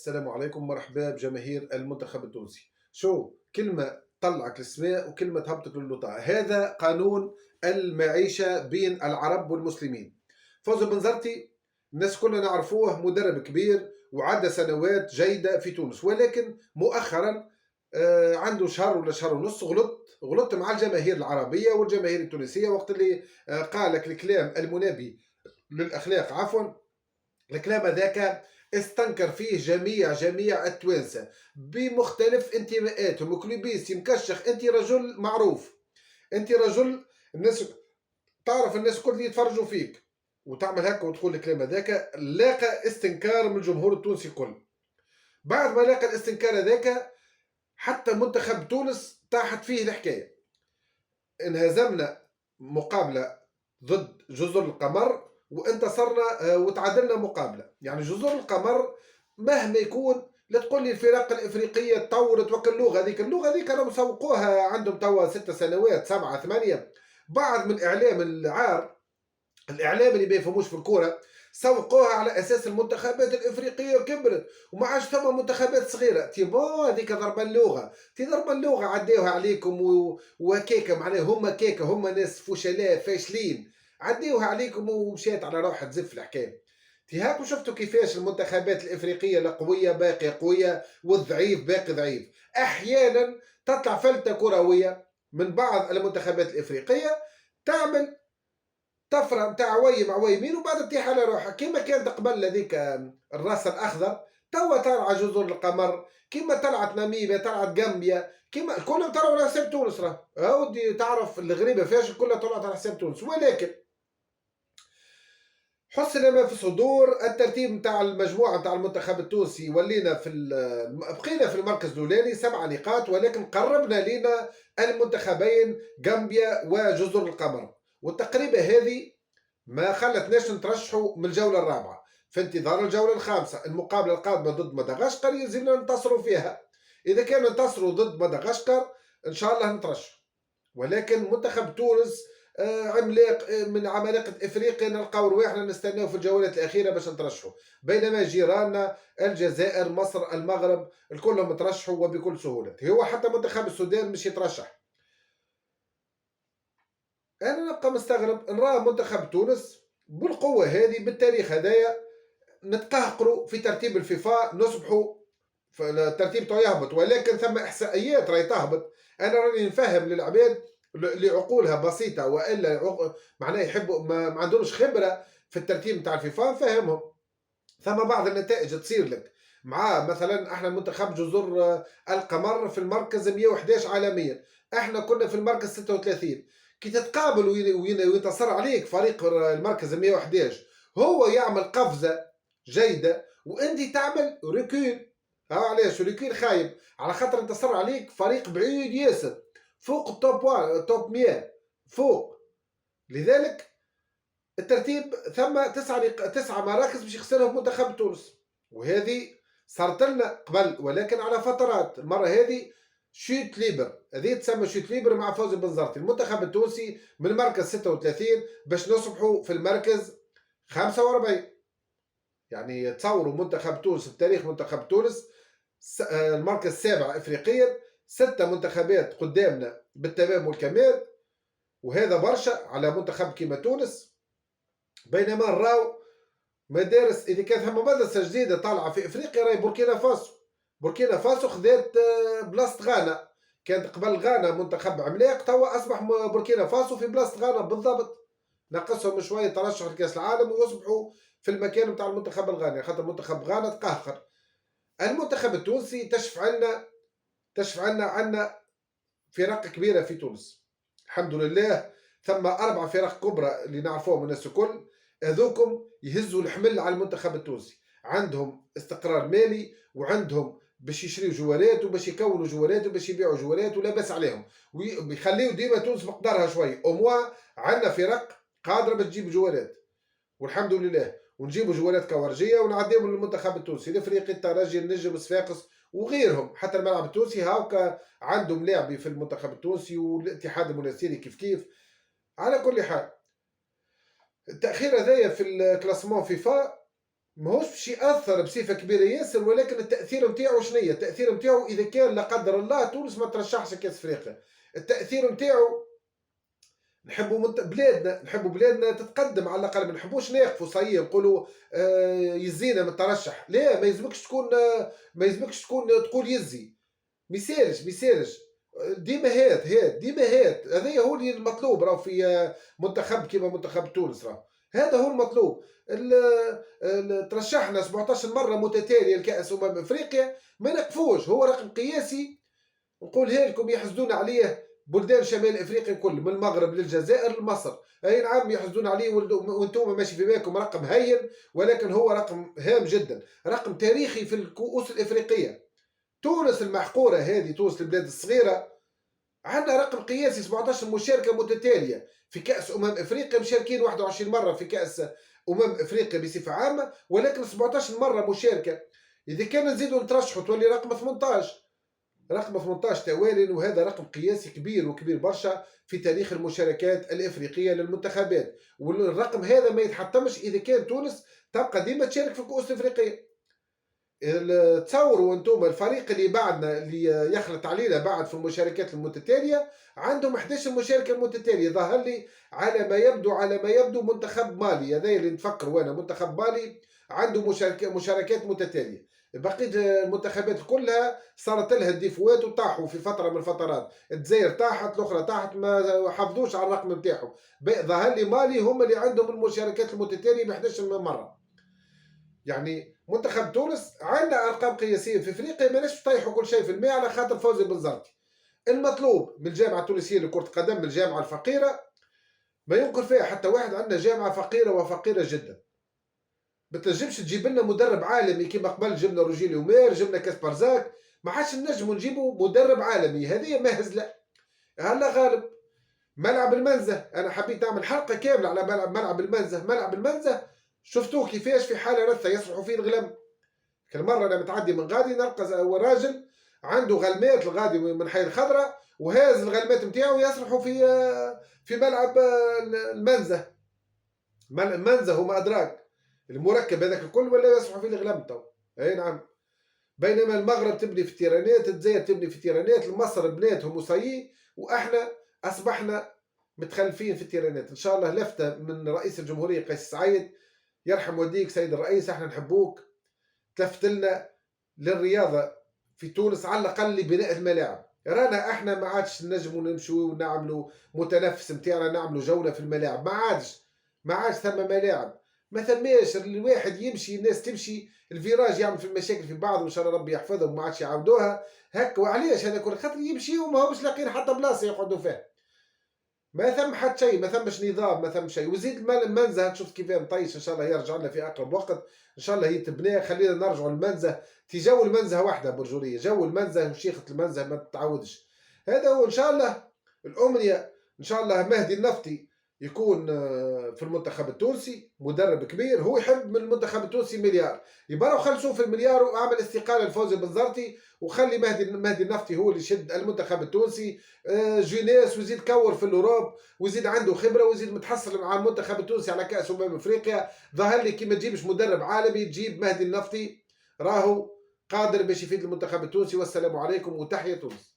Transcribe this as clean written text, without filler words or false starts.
السلام عليكم، مرحبا بجماهير المنتخب التونسي. شو كلمة طلعك للسماء وكلمة هبطك للوطاء، هذا قانون المعيشة بين العرب والمسلمين. فوز بنزرتي الناس كلنا نعرفوه، مدرب كبير وعدى سنوات جيدة في تونس، ولكن مؤخرا عنده شهر ولا شهر ونص غلط مع الجماهير العربية والجماهير التونسية، وقت اللي قال لك الكلام المنابي للأخلاق، عفوا، الكلام هذاك استنكر فيه جميع التوانسه بمختلف انتماءاتهم. وكلوبيس مكشخ، انت رجل معروف، انت رجل الناس تعرف، الناس كل يتفرجوا فيك، وتعمل هكا وتقول الكلام هذاك لاقى استنكار من الجمهور التونسي كل. بعد ما لاقى الاستنكار هذاك، حتى منتخب تونس طاحت فيه الحكايه. انهزمنا مقابله ضد جزر القمر، وانتصرنا وتعادلنا مقابله. يعني جزر القمر مهما يكون، لا تقول لي الفرق الافريقيه تطورت وكل اللغه هذيك راهم سوقوها عندهم توا 6 سنوات 7 8. بعض من الاعلام العار، الاعلام اللي ما يفهموش في الكوره، سوقوها على اساس المنتخبات الافريقيه كبرت وما عادش ثم منتخبات صغيره. تي بون هذيك ضربه اللغه عداوها عليكم وكيكه، معناها هما كيكه، هما ناس فشلاء فاشلين، عديوها عليكم ومشيت على روحها تزف الحكايه. تي هاكو شفتوا كيفاش المنتخبات الافريقيه القويه باقيه قويه والضعيف باقي ضعيف. احيانا تطلع فلته كرويه من بعض المنتخبات الافريقيه، تعمل طفره نتاع وي مع وي يمين، وبعد تطيح على روحها كيما كانت قبل هذيك الراس الاخضر. توا طالعه جزر القمر، كيما طلعت ناميبيا، طلعت غامبيا، كيما كلهم طلعوا على حساب تونس. راه ودي تعرف الغريبه فاش كلها طلعت على حساب تونس، ولكن حسن ما في صدور الترتيب نتاع المجموعه نتاع المنتخب التونسي. ولينا بقينا في المركز الاولاني 7 نقاط، ولكن قربنا لينا المنتخبين غامبيا وجزر القمر. والتقريبه هذه ما خلتناش نترشحوا من الجوله الرابعه، في انتظار الجوله الخامسه. المقابله القادمه ضد مدغشقر يلزمنا ننتصروا فيها. اذا كان ننتصروا ضد مدغشقر ان شاء الله نترشح. ولكن منتخب تونس عملاق من عمالقه افريقيا، نلقاو رواحنا نستناو في الجولات الاخيره باش نترشحوا، بينما جيراننا الجزائر، مصر، المغرب الكلهم ترشحوا وبكل سهوله. هو حتى منتخب السودان مش يترشح. انا نبقى مستغرب نرى منتخب تونس بالقوه هذه بالتاريخ هذايا نتقهقروا في ترتيب الفيفا، نصبحوا الترتيب تو يهبط، ولكن ثم احصائيات راهي تهبط. انا راني نفهم للعباد اللي عقولها بسيطه والا معناه يحبوا ما عندهمش خبره في الترتيب نتاع الفيفا، نفهمهم. ثم بعض النتائج تصير لك مع مثلا احنا منتخب جزر القمر في المركز 111 عالميا، احنا كنا في المركز 36. كي تتقابل وينتصر عليك فريق المركز 111، هو يعمل قفزه جيده وانت تعمل ريكول. ها علاش ريكول خايب؟ على خاطر انتصر عليك فريق بعيد ياسر، فوق التوب 1 توب 100 فوق. لذلك الترتيب ثم 9 مراكز باش يخسرهم منتخب تونس، وهذه صارت لنا قبل ولكن على فترات. المره هذه شوت ليبر، هذه تسمى شوت ليبر مع فوز بنزرتي. المنتخب التونسي من المركز 36 باش نصبحوا في المركز 45. يعني تصوروا منتخب تونس بتاريخ منتخب تونس المركز 7 افريقيا، 6 منتخبات قدامنا بالتمام والكمال، وهذا برشا على منتخب كيما تونس. بينما نراو مدارس، اذا كانت ثم مدرسه جديده طالعه في افريقيا راهي بوركينا فاسو. بوركينا فاسو خذات بلاصه غانا، كانت قبل غانا منتخب عملاق، توا اصبح بوركينا فاسو في بلاصه غانا بالضبط. ناقصهم شويه ترشح لكاس العالم ويصبحوا في المكان نتاع المنتخب الغاني، خاطر منتخب غانا تقهقر. المنتخب التونسي تشفع لنا عندنا فرق كبيره في تونس الحمد لله. ثم 4 فرق كبرى اللي نعرفوهم الناس الكل، هذوكم يهزوا الحمل على المنتخب التونسي. عندهم استقرار مالي، وعندهم باش يشريوا جوالات وباش يكونوا جوالات وباش يبيعوا جوالات، ولا باس عليهم، ويخليوا ديما تونس مقدارها شوي او موا. عندنا فرق قادره باش تجيب جوالات والحمد لله، ونجيبوا جوالات كورجيه ونعديهم للمنتخب التونسي، الافريقي، الترجي، النجم، الصفاقس وغيرهم. حتى الملعب التونسي هاوكا عندهم لاعبي في المنتخب التونسي والاتحاد المنستيري كيف كيف. على كل حال التاخير هذايا في الكلاسمون فيفا ماهوش باش يأثّر بصفة كبيرة ياسر، ولكن التأثير نتاعو شنيا؟ التأثير نتاعو إذا كان لا قدّر الله تونس ما ترشحش لكأس أفريقيا، التأثير نتاعو نحبّوا بلادنا، نحبّوا بلادنا تتقدّم على الأقل، ما نحبّوش ناقفوا صايي نقولوا يزينا من الترشح، لا ما يلزمكش تكون ما يلزمكش تكون تقول يزي، ما يسالش، ما يسالش، ديما هات، ديما هات، هذايا هو اللي المطلوب راهو في منتخب كيما منتخب تونس راهو، هذا هو المطلوب، ترشحنا 17 مرة متتالية لكأس أفريقيا، ما نقفوش، هو رقم قياسي نقولها لكم يحسدون عليه بلدان شمال افريقيا الكل من المغرب للجزائر لمصر، اي نعم يحسدون عليه وانتم ماشي في بالكم رقم هين، ولكن هو رقم هام جدا، رقم تاريخي في الكؤوس الافريقيه. تونس المحقوره هذه، تونس البلاد الصغيره، عندنا رقم قياسي 17 مشاركه متتاليه في كاس افريقيا، مشاركين 21 مره في كاس افريقيا بصفه عامه، ولكن 17 مره مشاركه، اذا كان نزيدوا نترشحوا تولي رقم 18، رقم 18 توالي، وهذا رقم قياسي كبير وكبير برشا في تاريخ المشاركات الافريقيه للمنتخبات، والرقم هذا ما يتحطمش اذا كان تونس تبقى ديما تشارك في الكؤوس الافريقيه. تصوروا انتم الفريق اللي بعدنا اللي يخلط علينا بعد في المشاركات المتتاليه عندهم 11 مشاركه متتاليه، ظهر لي على ما يبدو منتخب مالي، هذا اللي نفكر وانا، منتخب مالي عنده مشاركات متتاليه، بقية المنتخبات كلها صارت لها الديفوات وطاحوا في فتره من الفترات، الجزائر طاحت، الاخرى طاحت، ما حافظوش على الرقم نتاعهم، ظهر لي مالي هم اللي عندهم المشاركات المتتاليه ب 11 مره. يعني منتخب تونس عندنا ارقام قياسيه في افريقيا، ماناش طيحوا كل شيء في الماء على خاطر فوزي بنزرتي. المطلوب من الجامعه التونسيه لكره القدم، من الجامعه الفقيره ما ينكر فيها حتى واحد، عندنا جامعه فقيره وفقيره جدا، ما تنجمش تجيب لنا مدرب عالمي كما قبل جبنا روجيلي ومير، جبنا كاسبر زاك، ما عادش نجموا نجيبوا مدرب عالمي، هذه مهزله. هلا غالب ملعب المنزه، انا حبيت اعمل حلقه كامله على ملعب المنزه، ملعب المنزه شفتوه كيفاش في حاله رثه يصرحوا فيه الغلم، كل مره انا متعدي من غادي نلقى راجل عنده غلمات الغادي من حي الخضراء، وهاز الغلمات نتاعو يسرحوا في ملعب المنزه، المنزه وما ادراك، المركب هذاك الكل ولا يسرحوا فيه الغلم تو. اي نعم، بينما المغرب تبني في التيرانات، الجزائر تبني في التيرانات، مصر بناتهم وصيي، واحنا اصبحنا متخلفين في التيرانات. ان شاء الله لفته من رئيس الجمهوريه قيس سعيد، يرحم والديك سيد الرئيس، احنا نحبوك، تلفت لنا للرياضه في تونس على الاقل لبناء الملاعب، رانا احنا ما عادش نجموا نمشوا ونعملوا متنفس نتاعنا، نعملوا جوله في الملاعب، ما عادش ثم ملاعب، ما ثماش، الواحد يمشي، الناس تمشي، الفيراج يعمل في المشاكل في بعض، وان شاء الله ربي يحفظهم ما عادش يعاودوها هكا. وعلاش هذا كل خاطر يمشيوا وما همش لاقيين حتى بلاصه يقعدوا فيها، ما ثم حتى شيء، ما ثمش نظام، ما ثم شيء. وزيد المنزه تشوف كيف مطيش، ان شاء الله يرجع لنا في اقرب وقت، ان شاء الله يتبنى، خلينا نرجعوا المنزه، جو المنزه واحده برجوليه، جو المنزه وشيخه المنزه ما تتعودش، هذا هو ان شاء الله الامنيه. ان شاء الله مهدي النفطي يكون في المنتخب التونسي مدرب كبير، هو يحب من المنتخب التونسي مليار، يبرا خلصوا في المليار، واعمل استقاله لفوزي بنزرتي، وخلي مهدي النفطي هو اللي يشد المنتخب التونسي، جينيس، ويزيد كور في الاوروب، ويزيد عنده خبره، ويزيد متحصل مع المنتخب التونسي على كاس افريقيا. ظهر لي كي ما تجيبش مدرب عالمي تجيب مهدي النفطي، راهو قادر باش يفيد المنتخب التونسي. والسلام عليكم وتحيا تونس.